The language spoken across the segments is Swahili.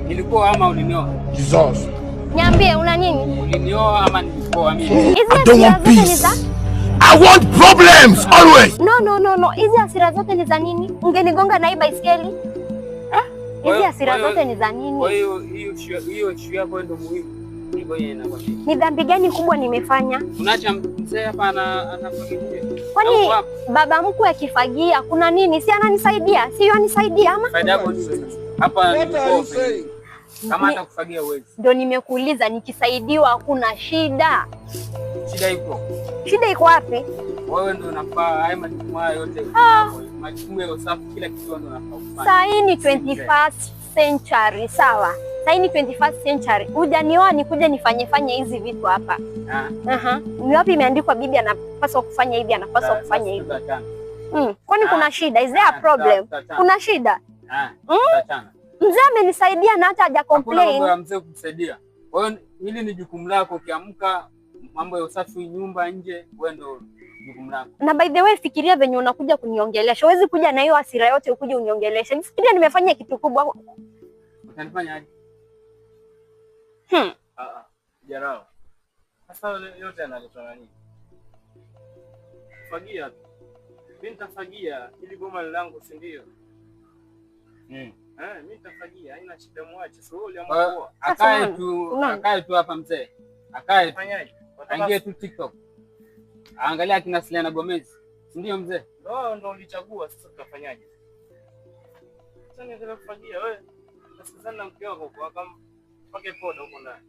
Nilikuwa ama ulinioa? Jesus. Niambie una nini? Ulinioa ama nilikuwa mimi? I don't want peace. I want problems always. No. Hizi hasira zote ni za nini? Ungenigonga na hii baiskeli? Hizi hasira zote ni za nini? Kwa hiyo issue yako ndio muhimu. Ni dhambi gani kubwa nimefanya? Unaacha mzee hapa anafagia. Kwani baba mkwe akifagia kuna nini? Si ananisaidia? Si anisaidia ama? Faida yako hapa kama hata kufagia uwezi. Ndio nimekuuliza, nikisaidiwa hakuna shida. Shida iko. Shida iko wapi? Wewe ndio unafaa haya majukumu yote. Majukumu ya usafi kila kitu ndio unafaa kufanya. Sasa hii ni 21st century, sawa? Sasa hii ni 21st century. Hujanioa nikuje nifanye hizi vitu hapa. Ni wapi imeandikwa bibi anapaswa kufanya hivi, anapaswa kufanya hivi? Kwani kuna shida? Is there a problem? Kuna shida? Mzee amenisaidia na hata haja complain. Hakuna mambo ya mzee kukusaidia. Wewe hili ni jukumu lako, ukiamka mambo ya usafi nyumba nje, wewe ndio jukumu lako. Na by the way, fikiria venye unakuja kuniongelesha. Huwezi kuja na hiyo hasira yote ukuje uniongeleshe. Nifikiria nimefanya kitu kubwa. Utanifanya aje? Jarao. Sasa yote analetwa na nini? Fagia. Mimi nitafagia ili goma langu, si ndio? Mimi nitafagia, haina shida, mwache. Sio yule ambaye akae tu hapa mzee. Akae fanyaje? Aingie tu TikTok. Angalia kina Selena Gomez. Si ndio mzee? Ndio ulichagua, sasa tutafanyaje? Sasa nitaka kufagia wewe. Nasikizana na mke wako kwa kama pake poda huko ndani.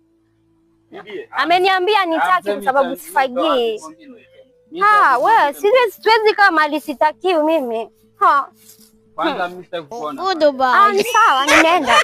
Bibie. Ameniambia nitaki kwa sababu sifagii. Wewe siwezi kama alisitakiwi mimi. Kwanza mimi sitakuona. Ni sawa, nimeenda.